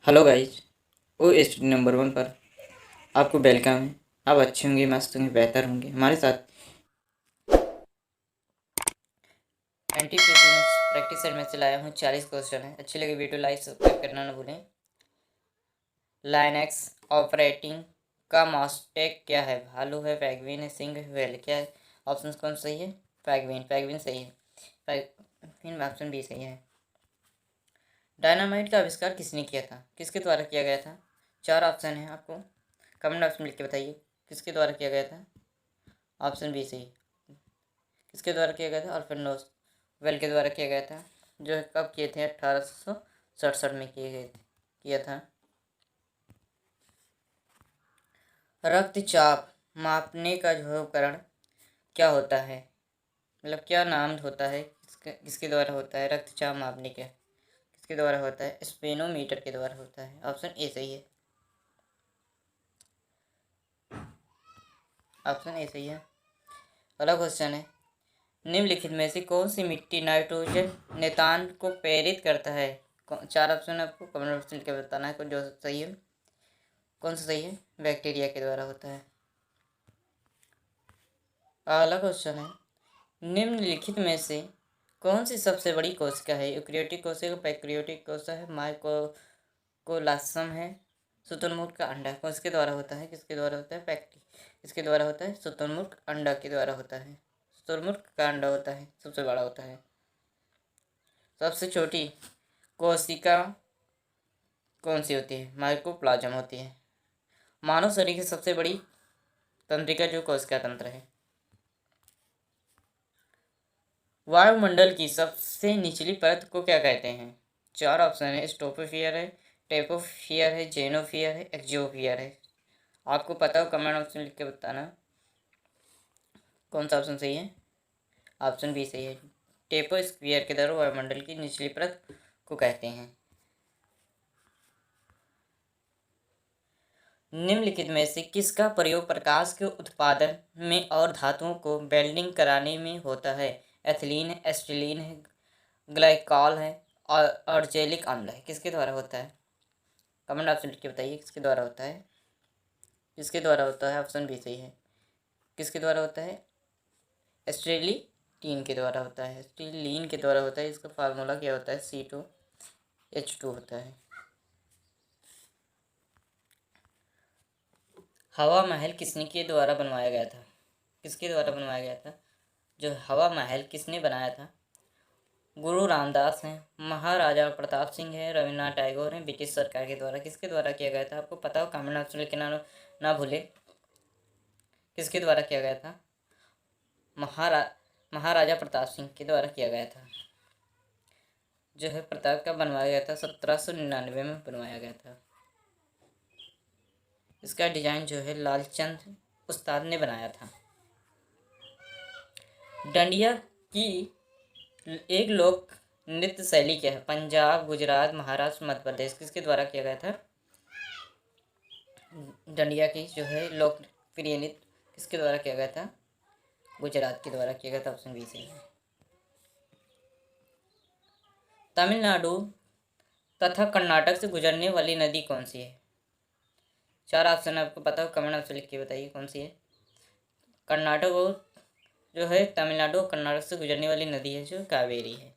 Hello guys. ओ student number 1 पर आपको वेलकम है। आप अच्छे होंगे, मस्त होंगे, बेहतर होंगे। हमारे साथ एंटी प्रैक्टिस सेट में से लाया हूँ 40 क्वेश्चन है। अच्छी लगी वीडियो लाइक सब्सक्राइब करना ना भूलें। लाइनक्स ऑपरेटिंग का मास्टेक क्या है? भालू है, पैगविन है, सिंह है, व्हेल क्या है? ऑप्शन कौन सही है? पैगविन। पैगविन सही है। पैगविन ऑप्शन बी सही है। डायनामाइट का आविष्कार किसने किया था? किसके द्वारा किया गया था? 4 ऑप्शन है आपको, कमेंट बॉक्स में लिख के बताइए किसके द्वारा किया गया था। ऑप्शन बी सही। किसके द्वारा किया गया था? अल्फ्रेड वेल के द्वारा किया गया था, जो कब किए थे? 1867 में किया था। रक्तचाप मापने का जो उपकरण क्या होता है? मतलब क्या नाम होता है? किसके द्वारा होता है रक्तचाप मापने का? किसके द्वारा होता है? स्पेनोमीटर के द्वारा होता है। ऑप्शन ए सही है। ऑप्शन ए सही है। अगला क्वेश्चन है, निम्नलिखित में से कौन सी मिट्टी नाइट्रोजन नितान को प्रेरित करता है? 4 ऑप्शन आपको कमेंट बॉक्स में लिख के बताना है कौन जो सही है। कौन सा सही है? बैक्टीरिया के द्वारा होता है। अगला क्वेश्चन है, निम्नलिखित में से कौन सी सबसे बड़ी कोशिका है? यूकेरियोटिक कोशिका, पैक्रियोटिक कोशिका है, माइकोलासम है, शुतुरमुर्ग का अंडा कौन किसके द्वारा होता है? किसके द्वारा होता है? किसके द्वारा होता है? शुतुरमुर्ग अंडा के द्वारा होता है। शुतुरमुर्ग का अंडा होता है, सबसे बड़ा होता है। सबसे छोटी कोशिका कौन सी होती है? माइकोप्लाज्म होती है। मानव शरीर की सबसे बड़ी तंत्रिका जो कोशिका तंत्र है। वायुमंडल की सबसे निचली परत को क्या कहते हैं? 4 ऑप्शन है, स्टोपोफियर है, टेपोफियर है, जेनोफियर है, एक्जियोफियर है। आपको पता हो कमेंट ऑप्शन लिख के बताना कौन सा ऑप्शन सही है। ऑप्शन बी सही है। टेपोस्फियर के द्वारा वायुमंडल की निचली परत को कहते हैं। निम्नलिखित में से किसका प्रयोग प्रकाश के उत्पादन में और धातुओं को वेल्डिंग कराने में होता है? एथिलीन है, एस्टिलीन है, ग्लाइकॉल है और अर्जेलिक अम्ल है। किसके द्वारा होता है? कमेंट ऑप्शन लिख के बताइए किसके द्वारा होता है। किसके द्वारा होता है? ऑप्शन बी सही है। किसके द्वारा होता है? एस्ट्रेलीन के द्वारा होता है। एस्टिलीन के द्वारा होता है। इसका फार्मूला क्या होता है? C2H2 होता है। हवा महल किसने के द्वारा बनवाया गया था? किसके द्वारा बनवाया गया था? जो हवा महल किसने बनाया था? गुरु रामदास हैं, महाराजा प्रताप सिंह है, रविन्द्रनाथ टैगोर हैं, ब्रिटिश सरकार के द्वारा। किसके द्वारा किया गया था? आपको पता हो कमेंट ऑप्शन लिखना ना भूले। किसके द्वारा किया गया था? महाराजा प्रताप सिंह के द्वारा किया गया था। जो है प्रताप का बनवाया गया था 1799 में बनवाया गया था। इसका डिजाइन जो है लालचंद उस्ताद ने बनाया था। डांडिया की एक लोक नृत्य शैली क्या है? पंजाब, गुजरात, महाराष्ट्र, मध्य प्रदेश। किसके द्वारा किया गया था? डांडिया की जो है लोकप्रिय नृत्य किसके द्वारा किया गया था? गुजरात के द्वारा किया गया था। ऑप्शन बी सही है। तमिलनाडु तथा कर्नाटक से गुजरने वाली नदी कौन सी है? 4 ऑप्शन आपको पता हो कमेंट ऑप्शन लिख के बताइए कौन सी है। कर्नाटक और जो है तमिलनाडु और कर्नाटक से गुजरने वाली नदी है जो कावेरी है।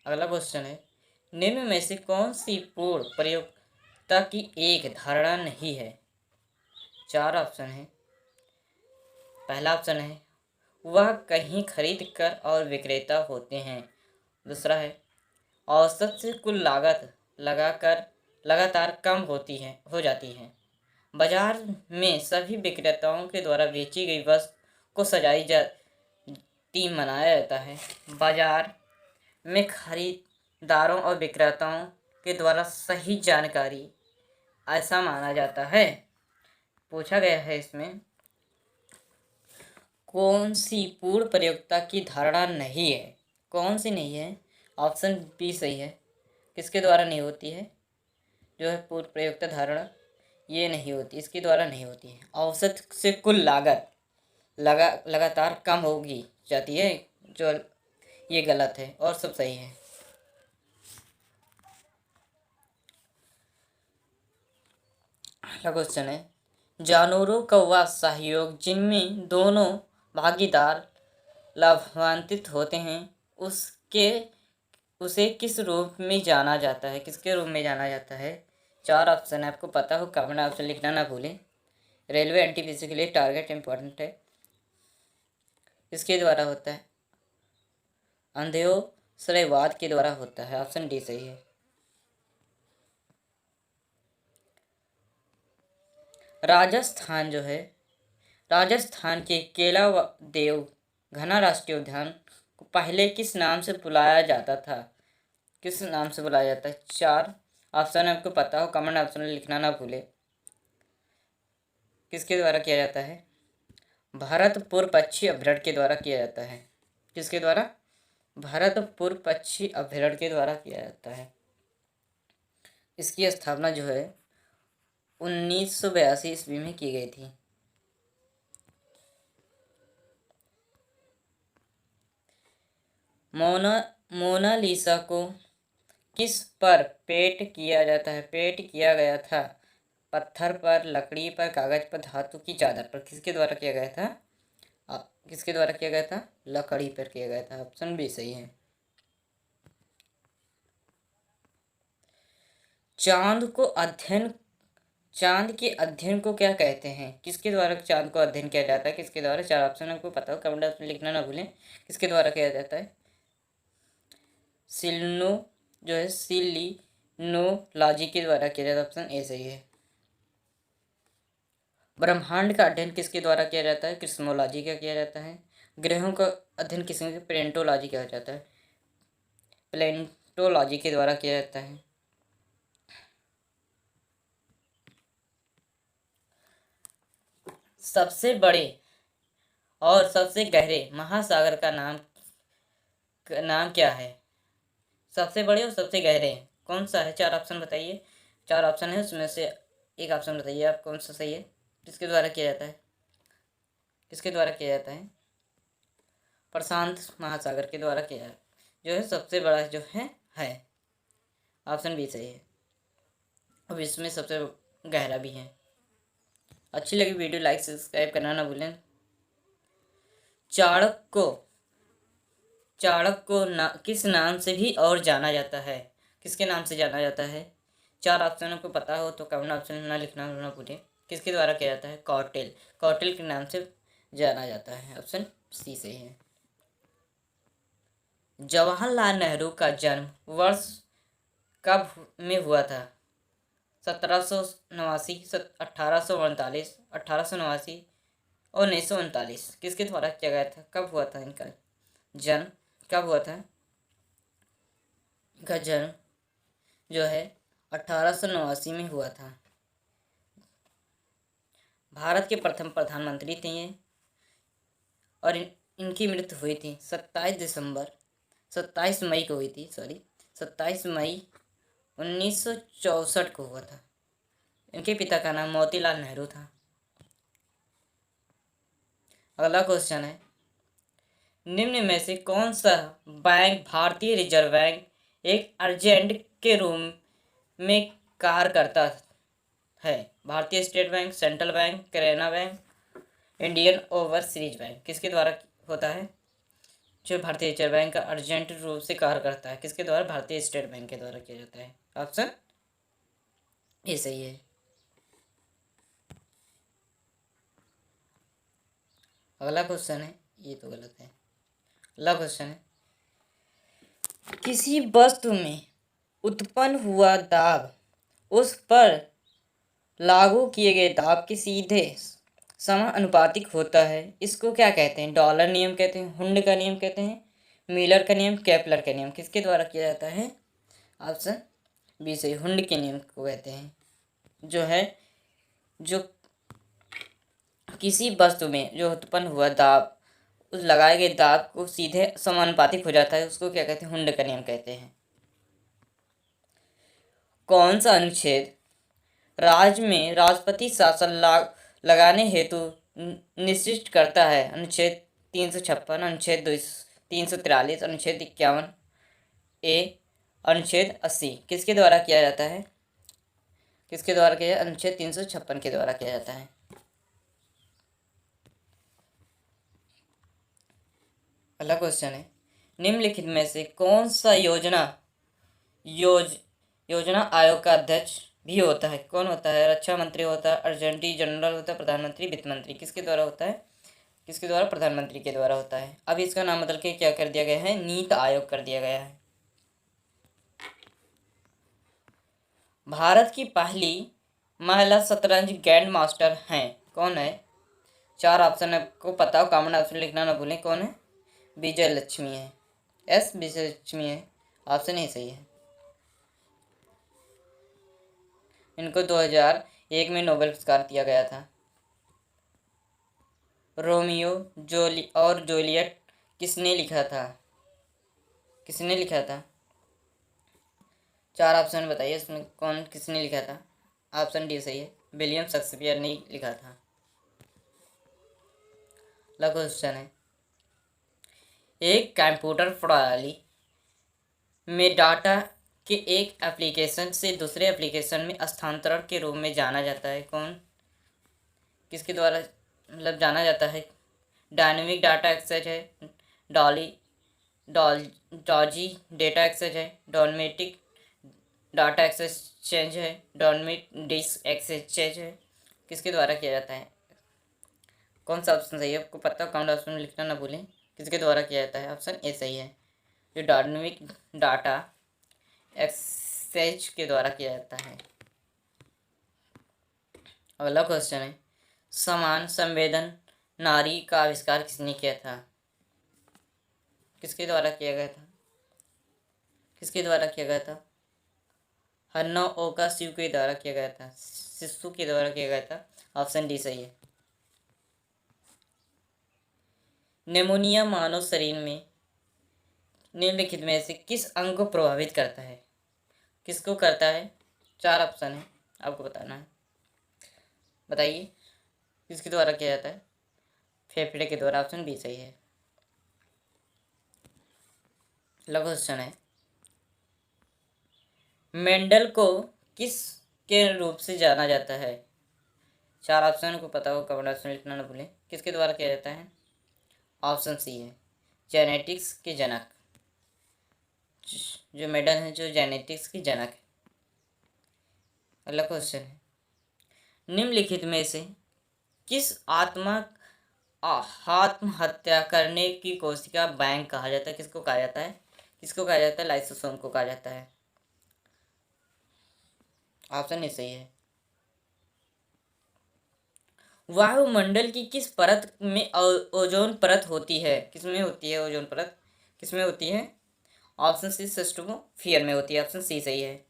अगला क्वेश्चन है, निम्न में से कौन सी पूर्ण प्रयोक्ता की एक धारणा नहीं है? 4 ऑप्शन है। पहला ऑप्शन है, वह कहीं खरीद कर और विक्रेता होते हैं। दूसरा है, औसत से कुल लागत लगाकर लगातार कम हो जाती है। बाजार में सभी विक्रेताओं के द्वारा बेची गई वस्तु को मनाया जाता है। बाजार में खरीदारों और विक्रेताओं के द्वारा सही जानकारी ऐसा माना जाता है। पूछा गया है इसमें कौन सी पूर्ण प्रयोक्ता की धारणा नहीं है? कौन सी नहीं है? ऑप्शन बी सही है। किसके द्वारा नहीं होती है? जो है पूर्ण प्रयोक्ता धारणा ये नहीं होती, इसके द्वारा नहीं होती है। औसत से कुल लागत लगातार कम होगी जाती है। जो ये गलत है और सब सही है। अगला क्वेश्चन है, जानवरों का वह सहयोग जिनमें दोनों भागीदार लाभान्वित होते हैं उसके उसे किस रूप में जाना जाता है? किसके रूप में जाना जाता है? 4 ऑप्शन है, आपको पता हो कमेंट ऑप्शन लिखना ना भूलें। रेलवे एनटीपीसी के लिए टारगेट इंपॉर्टेंट है। किसके द्वारा होता है? अंत्योदयवाद के द्वारा होता है। ऑप्शन डी सही है। राजस्थान जो है, राजस्थान के केलादेव घना राष्ट्रीय उद्यान को पहले किस नाम से बुलाया जाता था? किस नाम से बुलाया जाता है? 4 ऑप्शन आपको पता हो कमेंट ऑप्शन में लिखना ना भूले। किसके द्वारा किया जाता है? भरतपुर पक्षी अभ्यारण्य के द्वारा किया जाता है। किसके द्वारा? भरतपुर पक्षी अभ्यारण्य के द्वारा किया जाता है। इसकी स्थापना जो है 1982 ईस्वी में की गई थी। मोनालिसा को किस पर पेंट किया जाता है? पेंट किया गया था पत्थर पर, लकड़ी पर, कागज पर, धातु की चादर पर। किसके द्वारा किया गया था? किसके द्वारा किया गया था? लकड़ी पर किया गया था। ऑप्शन बी सही है। चांद के अध्ययन को क्या कहते हैं? किसके द्वारा चांद को अध्ययन किया जाता है? किसके द्वारा? 4 ऑप्शन आपको पता हो कमेंट ऑप्शन लिखना ना भूलें। किसके द्वारा किया जाता है? सिलिनोलॉजी के द्वारा किया जाता है। ऑप्शन ए सही है। ब्रह्मांड का अध्ययन किसके द्वारा किया जाता है? क्रिस्मोलॉजी का किया जाता है। ग्रहों का अध्ययन किसके? प्लेंटोलॉजी किया जाता है। प्लेंटोलॉजी के द्वारा किया जाता है। सबसे बड़े और सबसे गहरे महासागर का नाम क्या है? सबसे बड़े और सबसे गहरे कौन सा है? 4 ऑप्शन बताइए। 4 ऑप्शन है, उसमें से एक ऑप्शन बताइए आप कौन सा सही है। किसके द्वारा किया जाता है? किसके द्वारा किया जाता है? प्रशांत महासागर के द्वारा किया जो है सबसे बड़ा जो है। ऑप्शन बी सही है। अब इसमें सबसे गहरा भी है। अच्छी लगी वीडियो लाइक सब्सक्राइब करना ना भूलें। चाणक्य को किस नाम से भी और जाना जाता है? किसके नाम से जाना जाता है? 4 ऑप्शनों को पता हो तो कमेंट ऑप्शन में ना लिखना ना भूलें। किसके द्वारा किया जाता है? कौटिल्य के नाम से जाना जाता है। ऑप्शन सी सही है। जवाहरलाल नेहरू का जन्म वर्ष कब में हुआ था? 1789, 1848, 1889, 1939। किसके द्वारा किया गया था? कब हुआ था इनका जन्म? कब हुआ था? इनका जन्म जो है 1889 में हुआ था। भारत के प्रथम प्रधानमंत्री थे ये, और इनकी मृत्यु हुई थी 27 मई को हुई थी। 27 मई 1964 को हुआ था। इनके पिता का नाम मोतीलाल नेहरू था। अगला क्वेश्चन है, निम्न में से कौन सा बैंक भारतीय रिजर्व बैंक एक एजेंट के रूप में कार्य करता है? भारतीय state bank, central bank, Canara bank, Indian overseas bank. किसके द्वारा होता है? जो भारतीय रिजर्व बैंक का अर्जेंट रूप से कार्य करता है। किसके द्वारा? भारतीय स्टेट बैंक के द्वारा किया जाता है। ऑप्शन ये सही है। अगला क्वेश्चन है, ये तो गलत है। अगला क्वेश्चन है, किसी वस्तु में उत्पन्न हुआ दाब उस पर लागू किए गए दाब के सीधे समानुपातिक होता है। इसको क्या कहते हैं? डॉलर नियम कहते हैं, हुंड का नियम कहते हैं, मिलर का नियम, केपलर का नियम। किसके द्वारा किया जाता है? ऑप्शन बी सही, हुंड के नियम को कहते हैं। जो किसी वस्तु में जो उत्पन्न हुआ दाब उस लगाए गए दाब को सीधे समानुपातिक हो जाता है, उसको क्या कहते हैं? हुंड का नियम कहते हैं। कौन सा अनुच्छेद राज्य में राष्ट्रपति शासन लगाने हेतु निश्चित करता है? अनुच्छेद 356, अनुच्छेद 343, अनुच्छेद 51A, अनुच्छेद 80 किसके द्वारा किया जाता है? किसके द्वारा किया? अनुच्छेद 356 के द्वारा किया जाता है। अगला क्वेश्चन है, निम्नलिखित में से कौन सा योजना आयोग का अध्यक्ष भी होता है? कौन होता है? रक्षा मंत्री होता है, अर्जेंटी जनरल होता है, प्रधानमंत्री, वित्त मंत्री। किसके द्वारा होता है? किसके द्वारा? प्रधानमंत्री के द्वारा होता है। अब इसका नाम बदल के क्या कर दिया गया है? नीति आयोग कर दिया गया है। भारत की पहली महिला शतरंज ग्रैंड मास्टर हैं, कौन है? 4 ऑप्शन आपको पता हो, कॉमन ऑप्शन लिखना ना भूलें। कौन है? विजय लक्ष्मी है। विजय लक्ष्मी है, ऑप्शन ही सही है। इनको 2001 में नोबेल पुरस्कार दिया गया था। रोमियो और जूलियट किसने लिखा था? किसने लिखा था? 4 ऑप्शन बताइए, इसमें कौन किसने लिखा था? ऑप्शन डी सही है, विलियम शेक्सपियर ने लिखा था। अगला क्वेश्चन है, एक कंप्यूटर प्रणाली में डाटा के एक एप्लीकेशन से दूसरे एप्लीकेशन में स्थानांतरण के रूप में जाना जाता है, कौन? किसके द्वारा मतलब जाना जाता है? डायनेमिक डाटा एक्सचेंज है, डॉजी डेटा एक्सचेंज है, डोमेटिक डाटा एक्सचेंज है, डोमेटिक डिस्क एक्सचेंज है। किसके द्वारा किया जाता है? कौन सा ऑप्शन सही है? आपको पता हो, कमेंट ऑप्शन में लिखना ना भूलें। किसके द्वारा किया जाता है? ऑप्शन ए सही है, जो डायनेमिक डाटा एक्सचेंज के द्वारा किया जाता है। अगला क्वेश्चन है, समान संवेदन नारी का आविष्कार किसने किया था? किसके द्वारा किया गया था? किसके द्वारा किया गया था? हन्ना ओका शिव के द्वारा किया गया था, शिशु के द्वारा किया गया था। ऑप्शन डी सही है। निमोनिया मानव शरीर में निम्नलिखित में से किस अंग को प्रभावित करता है? किसको करता है? 4 ऑप्शन है, आपको बताना है। बताइए, किसके द्वारा किया जाता है? फेफड़े के द्वारा। ऑप्शन बी सही है। अगला क्वेश्चन है, मेंडल को किस के रूप से जाना जाता है? 4 ऑप्शन को पता हो, कमेंट ऑप्शन लिखना न भूलें। किसके द्वारा किया जाता है? ऑप्शन सी है, जेनेटिक्स के जनक। जो मेंडल है, जो जेनेटिक्स के जनक है। अगला क्वेश्चन है, निम्नलिखित में से किस आत्महत्या करने की कोशिका बैंक कहा जाता है? किसको कहा जाता है? किसको कहा जाता है? लाइसोसोम को कहा जाता है। ऑप्शन ए सही है। वायुमंडल की किस परत में ओजोन परत होती है? किसमें होती है ओजोन परत? किसमें होती है? ऑप्शन सी, स्ट्रेटोस्फीयर में होती है। ऑप्शन सी सही है।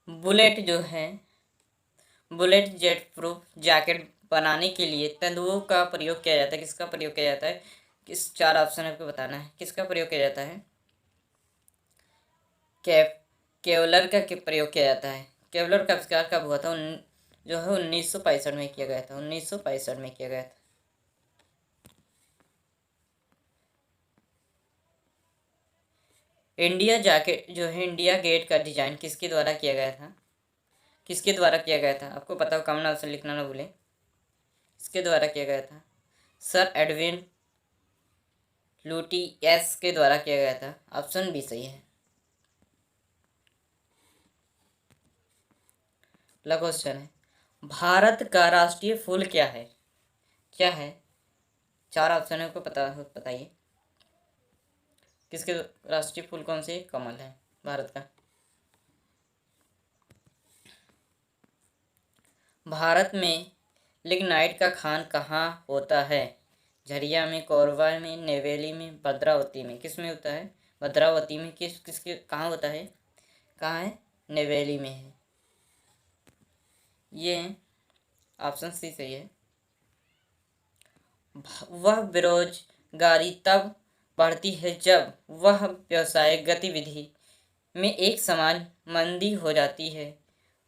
बुलेट जेट प्रूफ जैकेट बनाने के लिए तेंदुओं का प्रयोग किया जाता है। किसका प्रयोग किया जाता है? किस 4 ऑप्शन आपको बताना है, किसका प्रयोग किया जाता है? केवलर का प्रयोग किया जाता है। केवलर का आविष्कार कब हुआ था? जो है 1965 में किया गया था। 1965 में किया गया था। इंडिया जैकेट जो है, इंडिया गेट का डिजाइन किसके द्वारा किया गया था? किसके द्वारा किया गया था? आपको पता हो, कमेंट ऑप्शन लिखना ना भूलें। किसके द्वारा किया गया था? सर एडविन लुटियस के द्वारा किया गया था। ऑप्शन बी सही है। अगला क्वेश्चन है, भारत का राष्ट्रीय फूल क्या है? क्या है? 4 ऑप्शन को बताइए। किसके राष्ट्रीय फूल कौन से? कमल है भारत का। भारत में लिग्नाइट का खान कहाँ होता है? झरिया में, कोरबा में, नेवेली में, भद्रावती में। किस में होता है? भद्रावती में। किसके कहाँ होता है? कहाँ है? नेवेली में है। ये ऑप्शन सी सही है। वह बेरोजगारी तब बढ़ती है जब वह व्यवसायिक गतिविधि में एक समान मंदी हो जाती है,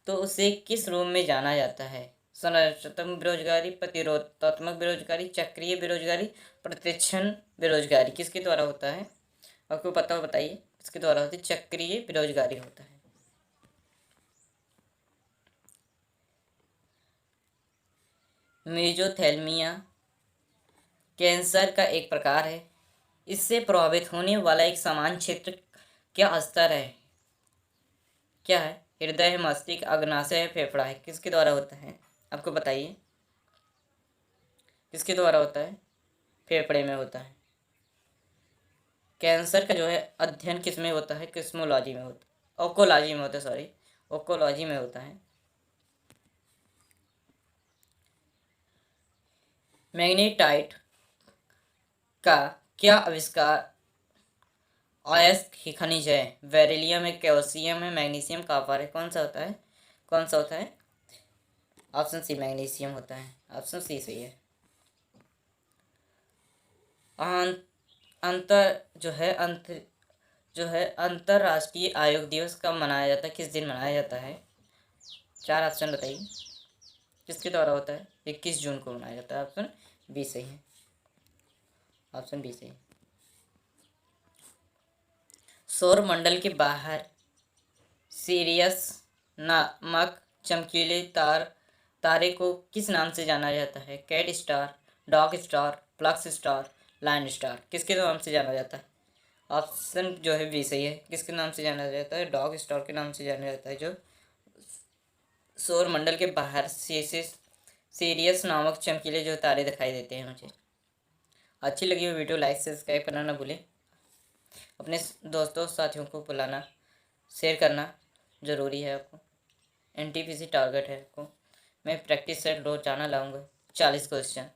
तो उसे किस रूप में जाना जाता है? संरचनात्मक बेरोजगारी, प्रतिरोधात्मक बेरोजगारी, चक्रीय बेरोजगारी, प्रतिक्षण बेरोजगारी किसके द्वारा होता है? आपको पता हो बताइए। किसके द्वारा होती है? चक्रीय बेरोजगारी होता है। मेजोथेल्मिया कैंसर का एक प्रकार है। इससे प्रभावित होने वाला एक समान क्षेत्र क्या स्तर है? क्या है? हृदय है, मस्तिष्क, अग्नाशय है, फेफड़ा है। किसके द्वारा होता है? आपको बताइए। किसके द्वारा होता है? फेफड़े में होता है। कैंसर का जो है अध्ययन किस में होता है? किस्मोलॉजी में होता है, ओकोलॉजी में होता है, सॉरी ओकोलॉजी में होता है। मैग्नेटाइट का क्या आविष्कार अयस्क खनिज है? बेरिलियम है, कैल्शियम है, मैग्नीशियम, कॉपर है। कौन सा होता है? कौन सा होता है? ऑप्शन सी मैग्नीशियम होता है। ऑप्शन सी सही है। अंतर जो है अंतर्राष्ट्रीय आयोग दिवस कब मनाया जाता है? किस दिन मनाया जाता है? 4 ऑप्शन बताइए। किसके द्वारा होता है? 21 जून को मनाया जाता है। ऑप्शन बी सही है। ऑप्शन बी सही। सौर मंडल के बाहर सीरियस नामक चमकीले तारे को किस नाम से जाना जाता है? Cat star, dog star, flux star, line star. किसके नाम से जाना जाता है? ऑप्शन जो है बी सही है। किसके नाम से जाना जाता है? डॉग स्टार के नाम से जाना जाता है, जो सौर मंडल के बाहर सीरियस नामक चमकीले जो तारे दिखाई देते हैं मुझे। अच्छी लगी हुई वीडियो लाइक सब्सक्राइब करना ना भूलें। अपने दोस्तों साथियों को बुलाना, शेयर करना ज़रूरी है। आपको NTPC टारगेट है। आपको मैं प्रैक्टिस सेट रोज जाना लाऊंगा 40 क्वेश्चन।